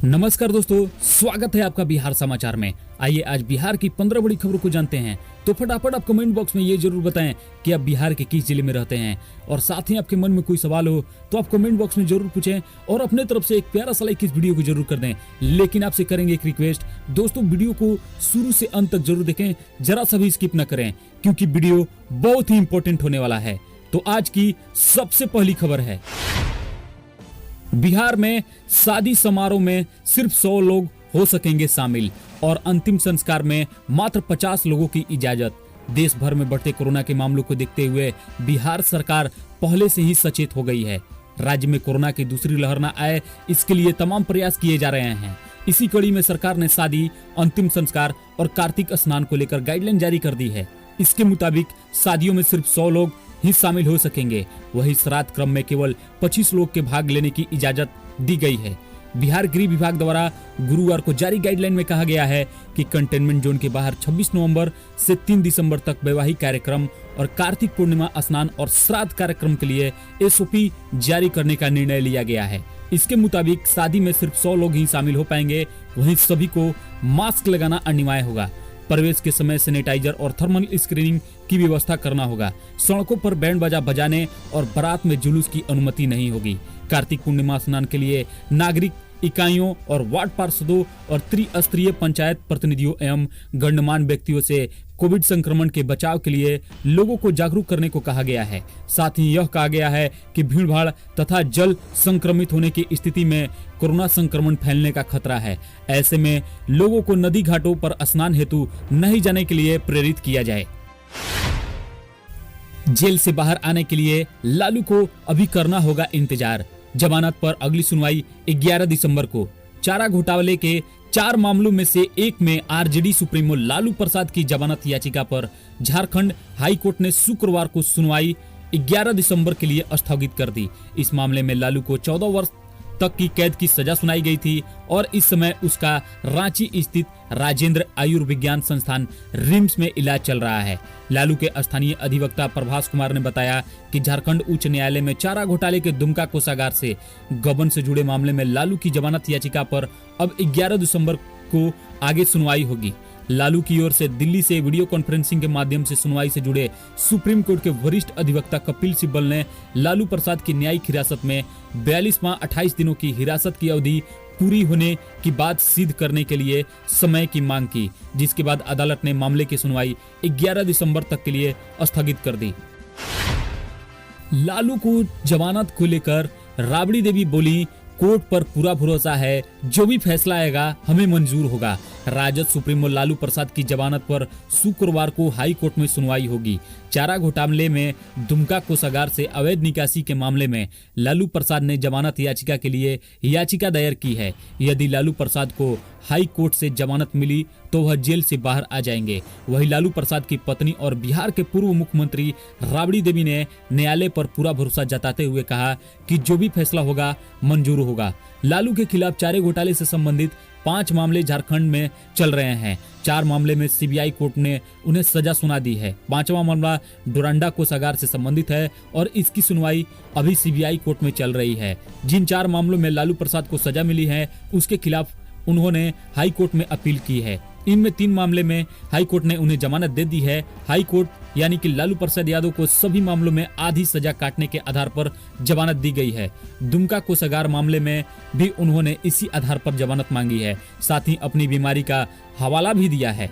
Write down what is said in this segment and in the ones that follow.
नमस्कार दोस्तों, स्वागत है आपका बिहार समाचार में। आइए आज बिहार की 15 बड़ी खबरों को जानते हैं। तो फटाफट आप कमेंट बॉक्स में ये जरूर बताएं कि आप बिहार के किस जिले में रहते हैं, और साथ ही आपके मन में कोई सवाल हो तो आप कमेंट बॉक्स में जरूर पूछें और अपने तरफ से एक प्यारा सा लाइक इस वीडियो को जरूर कर दें। लेकिन आपसे करेंगे एक रिक्वेस्ट, दोस्तों वीडियो को शुरू से अंत तक जरूर देखें, जरा सा भी स्किप न करें, क्योंकि वीडियो बहुत ही इंपॉर्टेंट होने वाला है। तो आज की सबसे पहली खबर है, बिहार में शादी समारोह में सिर्फ 100 लोग हो सकेंगे शामिल और अंतिम संस्कार में मात्र 50 लोगों की इजाजत। देश भर में बढ़ते कोरोना के मामलों को देखते हुए बिहार सरकार पहले से ही सचेत हो गई है। राज्य में कोरोना की दूसरी लहर न आए, इसके लिए तमाम प्रयास किए जा रहे हैं। इसी कड़ी में सरकार ने शादी, अंतिम संस्कार और कार्तिक स्नान को लेकर गाइडलाइन जारी कर दी है। इसके मुताबिक शादियों में सिर्फ 100 लोग ही शामिल हो सकेंगे। वहीं श्राद्ध क्रम में केवल 25 लोग के भाग लेने की इजाजत दी गई है। बिहार गृह विभाग द्वारा गुरुवार को जारी गाइडलाइन में कहा गया है कि कंटेनमेंट जोन के बाहर 26 नवंबर से 3 दिसंबर तक वैवाहिक कार्यक्रम और कार्तिक पूर्णिमा स्नान और श्राद्ध कार्यक्रम के लिए एसओपी जारी करने का निर्णय लिया गया है। इसके मुताबिक शादी में सिर्फ 100 लोग ही शामिल हो पाएंगे। वहीं सभी को मास्क लगाना अनिवार्य होगा। प्रवेश के समय सैनिटाइजर और थर्मल स्क्रीनिंग की व्यवस्था करना होगा। सड़कों पर बैंड बाजा बजाने और बारात में जुलूस की अनुमति नहीं होगी। कार्तिक पूर्णिमा स्नान के लिए नागरिक इकाइयों और वार्ड पार्षदों और त्रिस्तरीय पंचायत प्रतिनिधियों एवं गणमान्य व्यक्तियों से कोविड संक्रमण के बचाव के लिए लोगों को जागरूक करने को कहा गया है। साथ ही यह कहा गया है कि भीड़भाड़ तथा जल संक्रमित होने की स्थिति में कोरोना संक्रमण फैलने का खतरा है। ऐसे में लोगों को नदी घाटों पर स्नान हेतु नहीं जाने के लिए प्रेरित किया जाए। जेल से बाहर आने के लिए लालू को अभी करना होगा इंतजार। जमानत पर अगली सुनवाई 11 दिसंबर को। चारा घोटाले के 4 मामलों में से एक में आरजेडी सुप्रीमो लालू प्रसाद की जमानत याचिका पर झारखंड हाई कोर्ट ने शुक्रवार को सुनवाई 11 दिसंबर के लिए स्थगित कर दी। इस मामले में लालू को 14 वर्ष तक की कैद की सजा सुनाई गई थी और इस समय उसका रांची स्थित राजेंद्र आयुर्विज्ञान संस्थान रिम्स में इलाज चल रहा है। लालू के स्थानीय अधिवक्ता प्रभास कुमार ने बताया कि झारखंड उच्च न्यायालय में चारा घोटाले के दुमका कोषागार से गबन से जुड़े मामले में लालू की जमानत याचिका पर अब 11 दिसंबर को आगे सुनवाई होगी। लालू की ओर से दिल्ली से वीडियो कॉन्फ्रेंसिंग के माध्यम से सुनवाई से जुड़े सुप्रीम कोर्ट के वरिष्ठ अधिवक्ता कपिल सिब्बल ने लालू प्रसाद की न्यायिक हिरासत में 42 माह 28 दिनों की हिरासत की अवधि पूरी होने की बात सिद्ध करने के लिए समय की मांग की, जिसके बाद अदालत ने मामले की सुनवाई 11 दिसंबर तक के लिए स्थगित कर दी। लालू को जमानत को लेकर राबड़ी देवी बोली, कोर्ट पर पूरा भरोसा है, जो भी फैसला आएगा हमें मंजूर होगा। राजद सुप्रीमो लालू प्रसाद की जमानत पर शुक्रवार को हाई कोर्ट में सुनवाई होगी। चारा घोटाले में दुमका कोषागार से अवैध निकासी के मामले में लालू प्रसाद ने जमानत याचिका के लिए याचिका दायर की है। यदि लालू प्रसाद को हाई कोर्ट से जमानत मिली तो वह जेल से बाहर आ जाएंगे। वहीं लालू प्रसाद की पत्नी और बिहार के पूर्व मुख्यमंत्री राबड़ी देवी ने न्यायालय पर पूरा भरोसा जताते हुए कहा कि जो भी फैसला होगा मंजूर होगा। लालू के खिलाफ चारे घोटाले से संबंधित 5 मामले झारखंड में चल रहे हैं। 4 मामले में सीबीआई कोर्ट ने उन्हें सजा सुना दी है। 5वां मामला डोरंडा कोषागार से संबंधित है और इसकी सुनवाई अभी सीबीआई कोर्ट में चल रही है। जिन 4 मामलों में लालू प्रसाद को सजा मिली है, उसके खिलाफ उन्होंने हाई कोर्ट में अपील की है। इनमें 3 मामले में हाई कोर्ट ने उन्हें जमानत दे दी है। हाई कोर्ट यानी कि लालू प्रसाद यादव को सभी मामलों में आधी सजा काटने के आधार पर जमानत दी गई है। दुमका कोषागार मामले में भी उन्होंने इसी आधार पर जमानत मांगी है। साथ ही अपनी बीमारी का हवाला भी दिया है।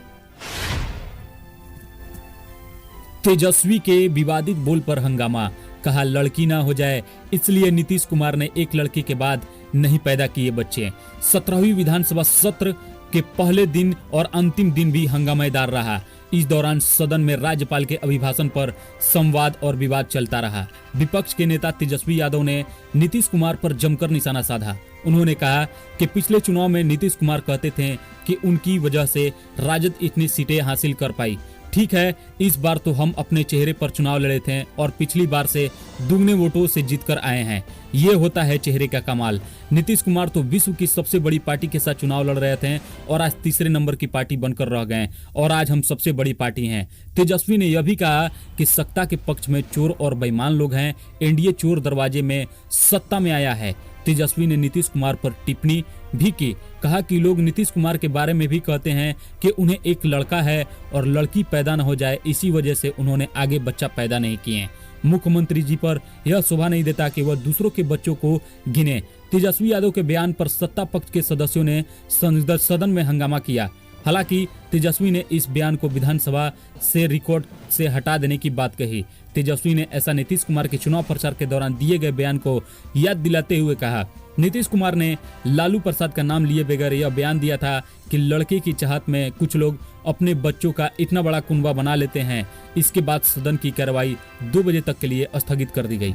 तेजस्वी के विवादित बोल पर हंगामा, कहा लड़की ना हो जाए इसलिए नीतीश कुमार ने एक लड़के के बाद नहीं पैदा किए बच्चे। 17वीं विधानसभा सत्र के पहले दिन और अंतिम दिन भी हंगामेदार रहा। इस दौरान सदन में राज्यपाल के अभिभाषण पर संवाद और विवाद चलता रहा। विपक्ष के नेता तेजस्वी यादव ने नीतीश कुमार पर जमकर निशाना साधा। उन्होंने कहा कि पिछले चुनाव में नीतीश कुमार कहते थे कि उनकी वजह से राजद इतनी सीटें हासिल कर पाई। ठीक है, इस बार तो हम अपने चेहरे पर चुनाव लड़े थे और पिछली बार से दुगने वोटों से जीतकर आए हैं। ये होता है चेहरे का कमाल। नीतीश कुमार तो विश्व की सबसे बड़ी पार्टी के साथ चुनाव लड़ रहे थे और आज तीसरे नंबर की पार्टी बनकर रह गए और आज हम सबसे बड़ी पार्टी हैं। तेजस्वी ने यह भी कहा कि सत्ता के पक्ष में चोर और बेईमान लोग हैं। एनडीए चोर दरवाजे में सत्ता में आया है। तेजस्वी ने नीतीश कुमार पर टिप्पणी भी की। कहा कि लोग नीतीश कुमार के बारे में भी कहते हैं कि उन्हें एक लड़का है और लड़की पैदा न हो जाए, इसी वजह से उन्होंने आगे बच्चा पैदा नहीं किए। मुख्यमंत्री जी पर यह शोभा नहीं देता कि वह दूसरों के बच्चों को गिने। तेजस्वी यादव के बयान पर सत्ता पक्ष के सदस्यों ने सदन में हंगामा किया। हालांकि तेजस्वी ने इस बयान को विधानसभा से रिकॉर्ड से हटा देने की बात कही। तेजस्वी ने ऐसा नीतीश कुमार के चुनाव प्रचार के दौरान दिए गए बयान को याद दिलाते हुए कहा, नीतीश कुमार ने लालू प्रसाद का नाम लिए बगैर यह बयान दिया था कि लड़के की चाहत में कुछ लोग अपने बच्चों का इतना बड़ा कुनबा बना लेते हैं। इसके बाद सदन की कार्रवाई 2 बजे तक के लिए स्थगित कर दी गई।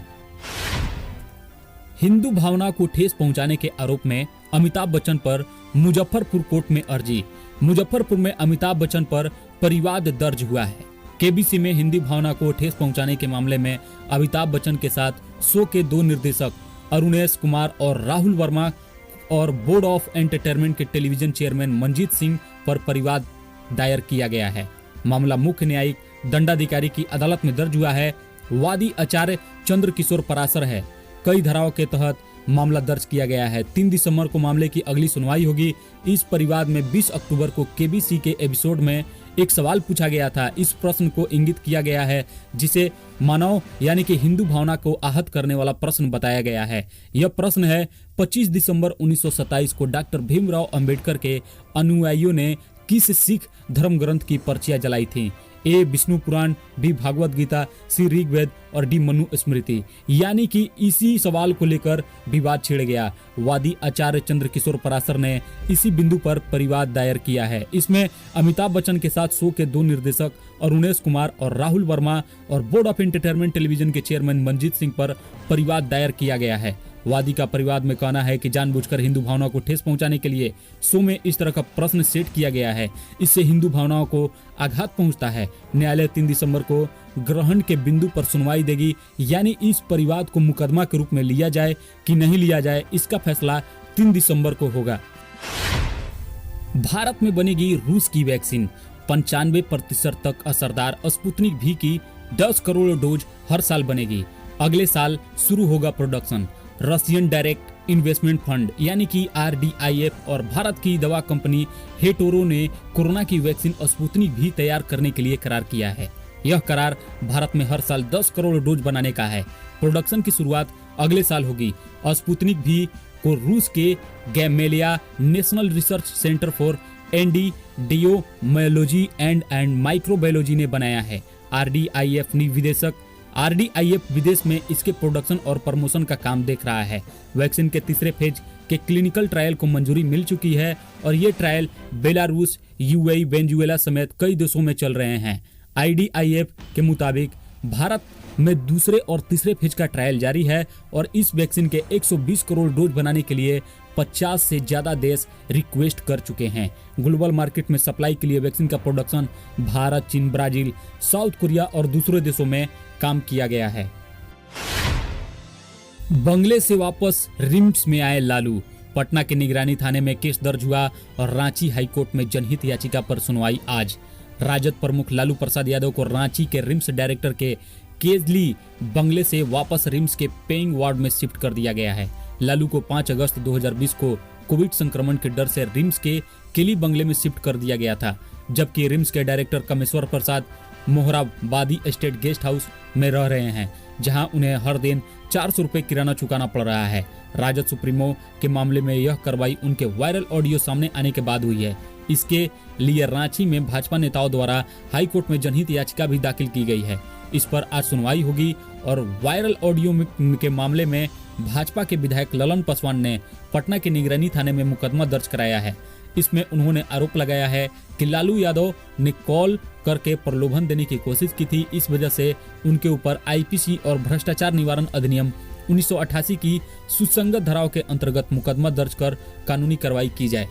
हिंदू भावना को ठेस पहुंचाने के आरोप में अमिताभ बच्चन पर मुजफ्फरपुर कोर्ट में अर्जी। मुजफ्फरपुर में अमिताभ बच्चन पर परिवाद दर्ज हुआ है। केबीसी में हिंदी भावना को ठेस पहुंचाने के मामले में अमिताभ बच्चन के साथ शो के 2 निर्देशक अरुणेश कुमार और राहुल वर्मा और बोर्ड ऑफ एंटरटेनमेंट के टेलीविजन चेयरमैन मंजीत सिंह पर परिवाद दायर किया गया है। मामला मुख्य न्यायिक दंडाधिकारी की अदालत में दर्ज हुआ है। वादी आचार्य चंद्रकिशोर पराशर है। कई धाराओं के तहत मामला दर्ज किया गया है। 3 दिसंबर को मामले की अगली सुनवाई होगी। इस परिवाद में 20 अक्टूबर को केबीसी के एपिसोड में एक सवाल पूछा गया था। इस प्रश्न को इंगित किया गया है, जिसे मानव यानी कि हिंदू भावना को आहत करने वाला प्रश्न बताया गया है। यह प्रश्न है, 25 दिसंबर 1927 को डॉक्टर भीमराव अंबेडकर के अनुयायियों ने किस सिख धर्म ग्रंथ की पर्चियां जलाई थी? ए विष्णु पुराण, बी भागवत गीता, सी ऋग्वेद और डी मनु स्मृति। यानी कि इसी सवाल को लेकर विवाद छिड़ गया। वादी आचार्य चंद्रकिशोर पराशर ने इसी बिंदु पर परिवाद दायर किया है। इसमें अमिताभ बच्चन के साथ शो के 2 निर्देशक अरुणेश कुमार और राहुल वर्मा और बोर्ड ऑफ एंटरटेनमेंट टेलीविजन के चेयरमैन मंजीत सिंह पर परिवाद दायर किया गया है। वादी का परिवाद में कहना है कि जानबूझकर हिंदू भावनाओं को ठेस पहुंचाने के लिए शो में इस तरह का प्रश्न सेट किया गया है। इससे हिंदू भावनाओं को आघात पहुंचता है। न्यायालय 3 दिसंबर को ग्रहण के बिंदु पर सुनवाई देगी, यानी इस परिवाद को मुकदमा के रूप में लिया जाए कि नहीं लिया जाए, इसका फैसला 3 दिसंबर को होगा। भारत में बनेगी रूस की वैक्सीन। 95% तक असरदार स्पुतनिक वी की 10 करोड़ डोज हर साल बनेगी। अगले साल शुरू होगा production. Russian direct investment fund यानी कि RDIF और भारत की दवा कंपनी हेटोरो ने कोरोना की वैक्सीन स्पुतनिक वी तैयार करने के लिए करार किया है। यह करार भारत में हर साल 10 करोड़ डोज बनाने का है। प्रोडक्शन की शुरुआत अगले साल होगी। स्पुतनिक वी को रूस के Gamaleya national research centre for epidemiology and microbiology ने बनाया है। RDIF विदेश में इसके प्रोडक्शन और प्रमोशन का काम देख रहा है। वैक्सीन के तीसरे फेज के क्लिनिकल ट्रायल को मंजूरी मिल चुकी है और ये ट्रायल बेलारूस, UAE, वेनेजुएला समेत कई देशों में चल रहे हैं। IDIF के मुताबिक भारत में दूसरे और तीसरे फेज का ट्रायल जारी है और इस वैक्सीन के 120 करोड़ डोज बनाने के लिए 50 से ज्यादा देश रिक्वेस्ट कर चुके हैं। ग्लोबल मार्केट में सप्लाई के लिए वैक्सीन का प्रोडक्शन भारत, चीन, ब्राजील, साउथ कोरिया और दूसरे देशों में काम किया गया है। बंगले से वापस रिम्स में आए लालू। पटना के निगरानी थाने में केस दर्ज हुआ और रांची हाईकोर्ट में जनहित याचिका पर सुनवाई आज। राजद प्रमुख लालू प्रसाद यादव को रांची के रिम्स डायरेक्टर के केजली बंगले से वापस रिम्स के पेइंग वार्ड में शिफ्ट कर दिया गया है। लालू को 5 अगस्त 2020 को कोविड संक्रमण के डर से रिम्स के केली बंगले में शिफ्ट कर दिया गया था, जबकि रिम्स के director Kameshwar Prasad Morabadi estate guest house में रह रहे हैं, जहां उन्हें हर दिन 400 रुपए किराना चुकाना पड़ रहा है। राजद सुप्रीमो के मामले में यह कार्रवाई उनके वायरल ऑडियो सामने आने के बाद हुई है। इसके लिए रांची में भाजपा नेताओं द्वारा हाईकोर्ट में जनहित याचिका भी दाखिल की गई है। इस पर आज सुनवाई होगी और वायरल ऑडियो के मामले में भाजपा के विधायक ललन पासवान ने पटना के निगरानी थाने में मुकदमा दर्ज कराया है। इसमें उन्होंने आरोप लगाया है कि लालू यादव ने कॉल करके प्रलोभन देने की कोशिश की थी। इस वजह से उनके ऊपर IPC और भ्रष्टाचार निवारण अधिनियम 1988 की सुसंगत धाराओं के अंतर्गत मुकदमा दर्ज कर कानूनी कार्रवाई की जाए।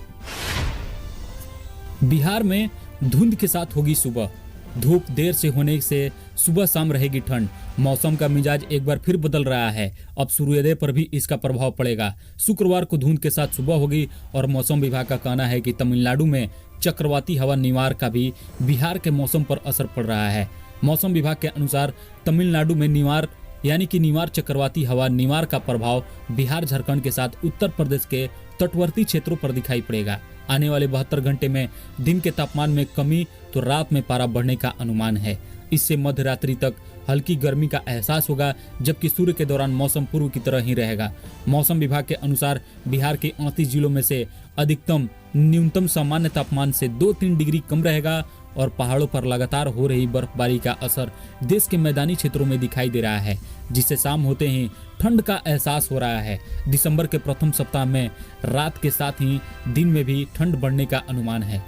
बिहार में धुंध के साथ होगी सुबह। धूप देर से होने से सुबह शाम रहेगी ठंड। मौसम का मिजाज एक बार फिर बदल रहा है। अब सूर्योदय पर भी इसका प्रभाव पड़ेगा। शुक्रवार को धुंध के साथ सुबह होगी और मौसम विभाग का कहना है कि तमिलनाडु में चक्रवाती हवा निवार का भी बिहार के मौसम पर असर पड़ रहा है। मौसम विभाग के अनुसार तमिलनाडु में निवार यानी कि निवार चक्रवाती हवा निवार का प्रभाव बिहार झारखंड के साथ उत्तर प्रदेश के तटवर्ती क्षेत्रों पर दिखाई पड़ेगा। आने वाले 72 घंटे में दिन के तापमान में कमी तो रात में पारा बढ़ने का अनुमान है। इससे मध्य रात्रि तक हल्की गर्मी का एहसास होगा, जबकि सूर्य के दौरान मौसम पूर्व की तरह ही रहेगा। मौसम विभाग के अनुसार बिहार के 38 जिलों में से अधिकतम न्यूनतम सामान्य तापमान से 2-3 डिग्री कम रहेगा और पहाड़ों पर लगातार हो रही बर्फबारी का असर देश के मैदानी क्षेत्रों में दिखाई दे रहा है, जिससे शाम होते ही ठंड का एहसास हो रहा है। दिसंबर के प्रथम सप्ताह में रात के साथ ही दिन में भी ठंड बढ़ने का अनुमान है।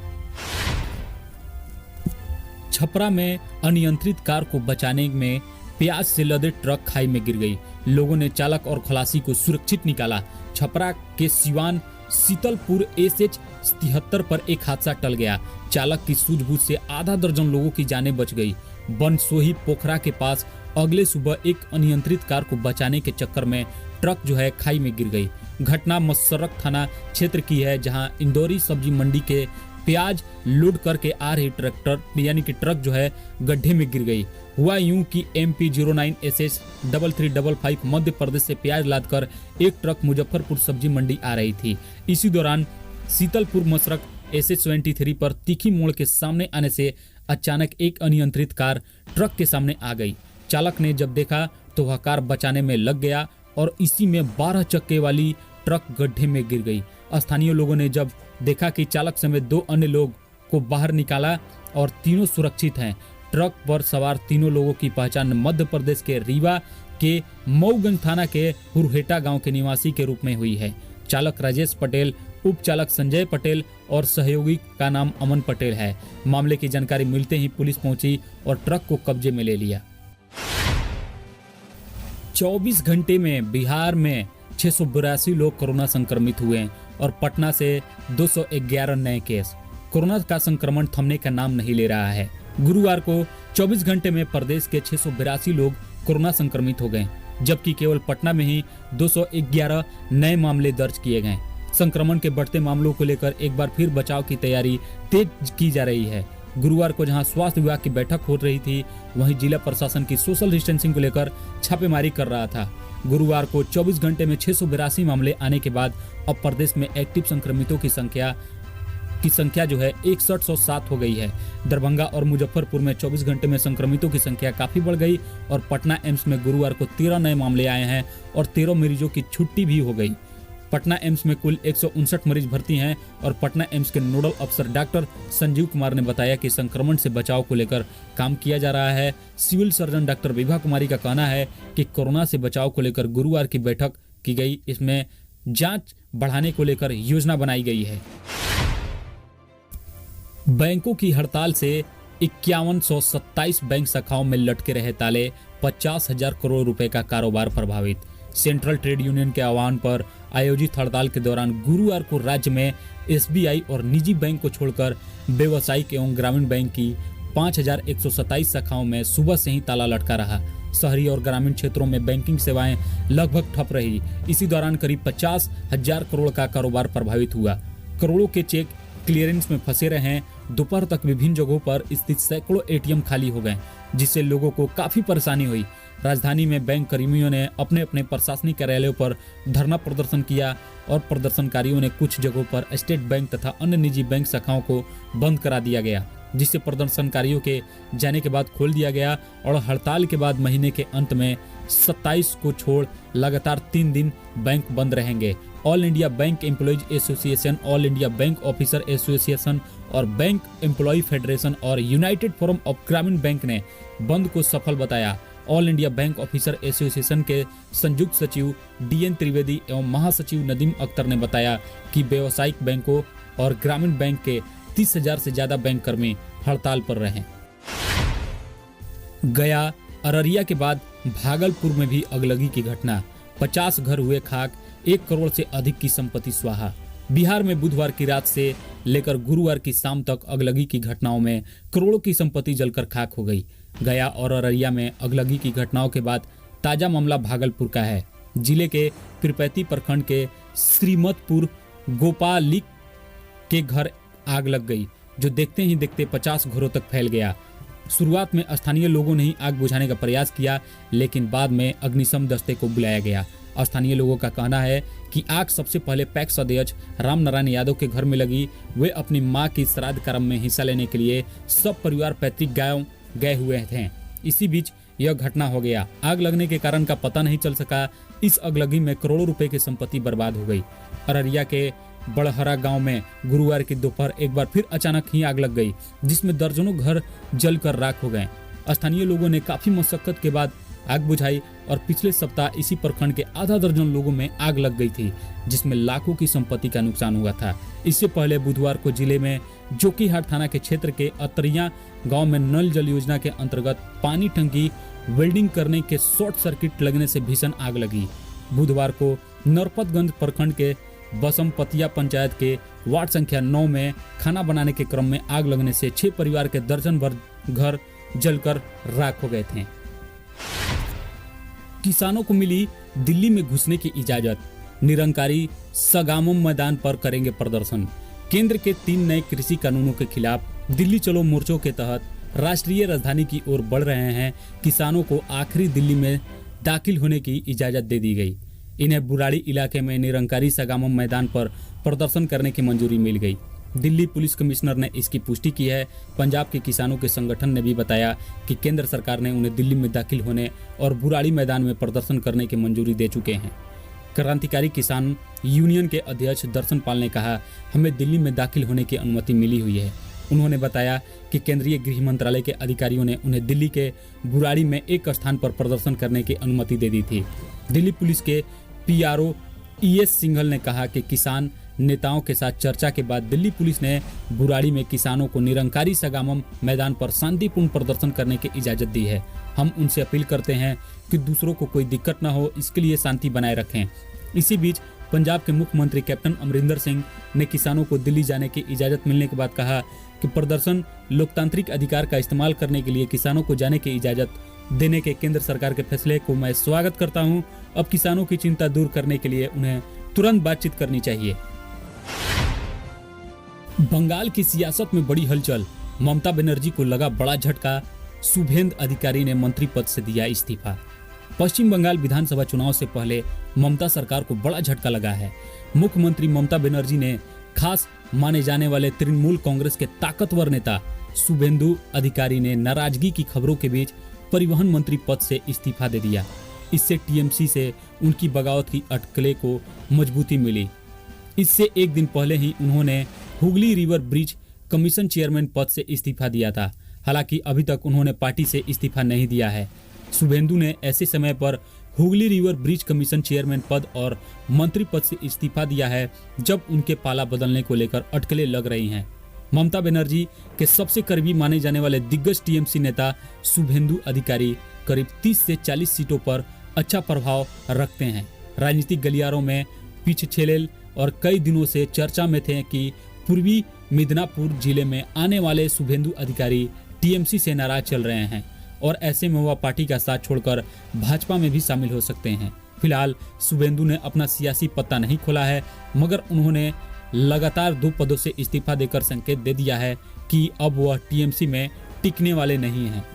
छपरा में अनियंत्रित कार को बचाने में प्याज से लदे ट्रक खाई में गिर गई। लोगों ने चालक और खलासी को सुरक्षित निकाला। छपरा के सिवान शीतलपुर SH 73 पर एक हादसा टल गया। चालक की सूझबूझ से आधा दर्जन लोगों की जानें बच गई। बनसोही पोखरा के पास अगले सुबह एक अनियंत्रित कार को बचाने के चक्कर में ट्रक खाई में गिर गई। घटना मसरक थाना क्षेत्र की है, जहां इंदौरी सब्जी मंडी के प्याज लोड करके आ रही ट्रैक्टर यानी कि ट्रक गड्ढे में गिर गई। हुआ यूं कि MP 09 SS 3355 मध्य प्रदेश से प्याज लादकर एक ट्रक मुजफ्फरपुर सब्जी मंडी आ रही थी। इसी दौरान शीतलपुर मसरक SS 73 पर तीखी मोड़ के सामने आने से अचानक एक अनियंत्रित कार ट्रक के सामने आ गई। चालक ने जब देखा तो वह कार बचाने में लग गया और इसी में 12 चक्के वाली ट्रक गड्ढे में गिर गई। स्थानीय लोगों ने जब देखा कि चालक समेत 2 अन्य लोग को बाहर निकाला और तीनों सुरक्षित हैं। ट्रक पर सवार तीनों लोगों की पहचान मध्य प्रदेश के रीवा के मऊगंज थाना के हुरहेटा गांव के निवासी के रूप में हुई है। चालक राजेश पटेल, उप चालक संजय पटेल और सहयोगी का नाम अमन पटेल है। मामले की जानकारी मिलते ही पुलिस पहुंची और ट्रक को कब्जे में ले लिया। 24 घंटे में बिहार में 682 लोग कोरोना संक्रमित हुए और पटना से 211 नए केस। कोरोना का संक्रमण थमने का नाम नहीं ले रहा है। गुरुवार को 24 घंटे में प्रदेश के 682 लोग कोरोना संक्रमित हो गए, जबकि केवल पटना में ही 211 नए मामले दर्ज किए गए। संक्रमण के बढ़ते मामलों को लेकर एक बार फिर बचाव की तैयारी तेज की जा रही है। गुरुवार को जहां स्वास्थ्य विभाग की बैठक हो रही थी, वहीं जिला प्रशासन की सोशल डिस्टेंसिंग को लेकर छापेमारी कर रहा था। गुरुवार को 24 घंटे में 682 मामले आने के बाद अब प्रदेश में एक्टिव संक्रमितों की संख्या 6107 हो गई है। दरभंगा और मुजफ्फरपुर में 24 घंटे में संक्रमितों की संख्या काफी बढ़ गई और पटना एम्स में गुरुवार को 13 नए मामले आए हैं और 13 मरीजों की छुट्टी भी हो गई। पटना एम्स में कुल 159 मरीज भर्ती हैं और पटना एम्स के नोडल अफसर डॉक्टर संजीव कुमार ने बताया कि संक्रमण से बचाव को लेकर काम किया जा रहा है। Civil surgeon doctor Vibha Kumari का कहना है कि कोरोना से बचाव को लेकर गुरुवार की बैठक की गई। इसमें जांच बढ़ाने को लेकर योजना बनाई गई है। बैंकों की हड़ताल से 5127 बैंक शाखाओं में लटके रहे ताले, 50,000 करोड़ रुपए का कारोबार प्रभावित। सेंट्रल ट्रेड यूनियन के आह्वान पर आयोजित हड़ताल के दौरान गुरुवार को राज्य में SBI और निजी बैंक को छोड़कर व्यावसायिक एवं ग्रामीण बैंक की 5127 शाखाओं में सुबह से ही ताला लटका रहा। शहरी और ग्रामीण क्षेत्रों में बैंकिंग सेवाएं लगभग ठप रही। इसी दौरान करीब 50,000 करोड़ का कारोबार प्रभावित हुआ। करोड़ों के चेक क्लियरेंस में फंसे रहे। दोपहर तक विभिन्न जगहों पर स्थित सैकड़ों ATM खाली हो गए, जिससे लोगों को काफी परेशानी हुई। राजधानी में बैंक कर्मियों ने अपने अपने प्रशासनिक कार्यालयों पर धरना प्रदर्शन किया और प्रदर्शनकारियों ने कुछ जगहों पर स्टेट बैंक तथा अन्य निजी बैंक शाखाओं को बंद करा दिया गया, जिसे प्रदर्शनकारियों के जाने के बाद खोल दिया गया और हड़ताल के बाद महीने के अंत में 27 को छोड़ लगातार 3 दिन बैंक बंद रहेंगे। All India bank employees association, all India bank officer association और बैंक एम्प्लॉय फेडरेशन और यूनाइटेड फोरम ऑफ ग्रामीण बैंक ने बंद को सफल बताया। All India bank officer association के संयुक्त सचिव DN त्रिवेदी एवं महासचिव नदीम अख्तर ने बताया कि व्यावसायिक बैंकों और ग्रामीण बैंक के 30,000 से ज्यादा बैंक कर्मी हड़ताल पर रहे। गया, अररिया के बाद भागलपुर में भी अगलगी की घटना, 50 घर हुए खाक, 1 करोड़ से अधिक की संपत्ति स्वाहा। बिहार में बुधवार की रात से लेकर गुरुवार की शाम तक अगलगी की घटनाओं में करोड़ों की संपत्ति जलकर खाक हो गई। गया और अररिया में अगलगी की घटनाओं के बाद ताजा मामला भागलपुर का है। जिले के पीरपैंती प्रखंड के श्रीमतपुर गोपालिक के घर आग लग गई, जो देखते ही देखते 50 घरों तक फैल गया। शुरुआत में स्थानीय लोगों ने ही आग बुझाने का प्रयास किया, लेकिन बाद में अग्निशम दस्ते को बुलाया गया। स्थानीय लोगों का कहना है कि आग सबसे पहले पैक्स अध्यक्ष रामनारायण यादव के घर में लगी। वे अपनी मां की श्राद्ध कर्म में हिस्सा लेने के लिए सब परिवार पैतृक गांव गए हुए थे। इसी बीच यह घटना हो गया। आग लगने के कारण का पता नहीं चल सका। इस अगलगी में करोड़ों रुपए की संपत्ति बर्बाद हो गई। अररिया के बड़हरा गांव में गुरुवार की दोपहर एक बार फिर अचानक ही आग लग गई, जिसमें दर्जनों घर जलकर राख हो गए। स्थानीय लोगों ने काफी मशक्कत के बाद आग बुझाई और पिछले सप्ताह इसी प्रखंड के आधा दर्जन लोगों में आग लग गई थी, जिसमें लाखों की संपत्ति का नुकसान हुआ था। इससे पहले बुधवार को जिले में जोकीहाट थाना के क्षेत्र के अतरिया गांव में नल जल योजना के अंतर्गत पानी टंकी वेल्डिंग करने के शॉर्ट सर्किट लगने से भीषण आग लगी। बुधवार को नरपतगंज प्रखंड के बसमपतिया पंचायत के वार्ड संख्या 9 में खाना बनाने के क्रम में आग लगने से 6 परिवार के दर्जन भर घर जलकर राख हो गए थे। किसानों को मिली दिल्ली में घुसने की इजाजत। निरंकारी सगामम मैदान पर करेंगे प्रदर्शन। केंद्र के 3 नए कृषि कानूनों के खिलाफ दिल्ली चलो मोर्चों के तहत राष्ट्रीय राजधानी की ओर बढ़ रहे हैं किसानों को आखिरी दिल्ली में दाखिल होने की इजाजत दे दी गई। इन्हें बुराड़ी इलाके में निरंकारी सगामम मैदान पर प्रदर्शन करने की मंजूरी मिल गई। दिल्ली पुलिस कमिश्नर ने इसकी पुष्टि की है। पंजाब के किसानों के संगठन ने भी बताया कि केंद्र सरकार ने उन्हें दिल्ली में दाखिल होने और बुराड़ी मैदान में प्रदर्शन करने की मंजूरी दे चुके हैं। क्रांतिकारी किसान यूनियन के अध्यक्ष दर्शन पाल ने कहा, हमें दिल्ली में दाखिल होने की अनुमति मिली हुई है। उन्होंने बताया कि केंद्रीय गृह मंत्रालय के अधिकारियों ने उन्हें दिल्ली के बुराड़ी में एक स्थान पर प्रदर्शन करने की अनुमति दे दी थी। दिल्ली पुलिस के PRO ES सिंघल ने कहा कि किसान नेताओं के साथ चर्चा के बाद दिल्ली पुलिस ने बुराड़ी में किसानों को निरंकारी सगामम मैदान पर शांतिपूर्ण प्रदर्शन करने की इजाजत दी है। हम उनसे अपील करते हैं कि दूसरों को कोई दिक्कत न हो, इसके लिए शांति बनाए रखें। इसी बीच पंजाब के मुख्यमंत्री कैप्टन अमरिंदर सिंह ने किसानों को दिल्ली जाने की इजाजत मिलने के बाद कहा कि प्रदर्शन लोकतांत्रिक अधिकार का इस्तेमाल करने के लिए किसानों को जाने की इजाजत देने के केंद्र सरकार के फैसले को मैं स्वागत करता हूं। अब किसानों की चिंता दूर करने के लिए उन्हें तुरंत बातचीत करनी चाहिए। बंगाल की सियासत में बड़ी हलचल। ममता बनर्जी को लगा बड़ा झटका। शुभेंदु अधिकारी ने मंत्री पद से दिया इस्तीफा। पश्चिम बंगाल विधानसभा चुनाव से पहले ममता सरकार को बड़ा झटका लगा है। मुख्यमंत्री ममता बनर्जी ने खास माने जाने वाले तृणमूल कांग्रेस के ताकतवर नेता शुभेंदु अधिकारी ने नाराजगी की खबरों के बीच परिवहन मंत्री पद से इस्तीफा दे दिया। इससे TMC से उनकी बगावत की अटकलें को मजबूती मिली। इससे एक दिन पहले ही उन्होंने Hooghly river bridge commission chairman पद से इस्तीफा दिया था। हालांकि अभी तक उन्होंने पार्टी से इस्तीफा नहीं दिया है। शुभेंदु ने ऐसे समय पर Hooghly river bridge commission chairman पद और मंत्री पद से इस्तीफा दिया है जब उनके पाला बदलने को लेकर अटकलें लग रही हैं। ममता बनर्जी के सबसे करीबी माने जाने वाले दिग्गज TMC नेता शुभेंदु अधिकारी करीब 30 से 40 सीटों पर अच्छा प्रभाव रखते हैं। राजनीतिक गलियारों में पीछे और कई दिनों से चर्चा में थे कि पूर्वी मिदनापुर जिले में आने वाले शुभेंदु अधिकारी TMC से नाराज चल रहे हैं और ऐसे में वह पार्टी का साथ छोड़कर भाजपा में भी शामिल हो सकते हैं। फिलहाल शुभेंदु ने अपना सियासी पत्ता नहीं खोला है, मगर उन्होंने लगातार 2 पदों से इस्तीफा देकर संकेत दे दिया है कि अब वह TMC में टिकने वाले नहीं हैं।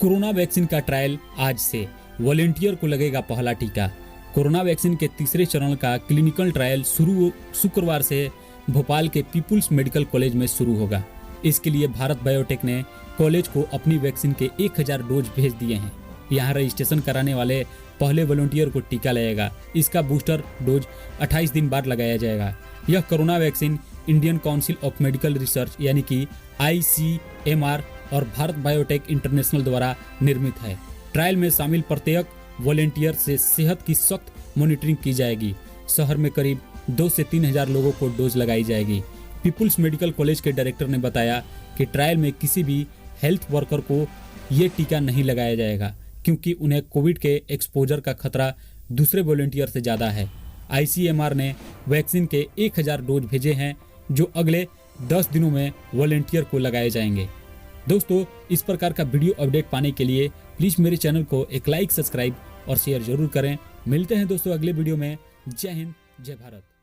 कोरोना वैक्सीन का ट्रायल आज से। वॉलेंटियर को लगेगा पहला टीका। कोरोना वैक्सीन के तीसरे चरण का क्लिनिकल ट्रायल शुक्रवार से भोपाल के पीपुल्स मेडिकल कॉलेज में शुरू होगा। इसके लिए भारत बायोटेक ने कॉलेज को अपनी वैक्सीन के 1000 डोज भेज दिए हैं। यहाँ रजिस्ट्रेशन कराने वाले पहले वॉलंटियर को टीका लगेगा। इसका बूस्टर डोज 28 दिन बाद लगाया जाएगा। यह corona vaccine Indian council of medical research यानी कि ICMR और भारत बायोटेक इंटरनेशनल द्वारा निर्मित है। ट्रायल में शामिल प्रत्येक वॉलंटियर से सेहत की सख्त मॉनिटरिंग की जाएगी। शहर में करीब 2 से 3 हजार लोगों को डोज लगाई जाएगी। पीपुल्स मेडिकल कॉलेज के डायरेक्टर ने बताया कि ट्रायल में किसी भी हेल्थ वर्कर को ये टीका नहीं लगाया जाएगा क्योंकि उन्हें कोविड के एक्सपोजर का खतरा दूसरे वॉलंटियर से ज़्यादा है। ICMR ने वैक्सीन के 1000 डोज भेजे हैं जो अगले 10 दिनों में वॉलंटियर को लगाए जाएंगे। दोस्तों, इस प्रकार का वीडियो अपडेट पाने के लिए प्लीज़ मेरे चैनल को एक लाइक, सब्सक्राइब और शेयर जरूर करें। मिलते हैं दोस्तों अगले वीडियो में। जय हिंद, जय भारत।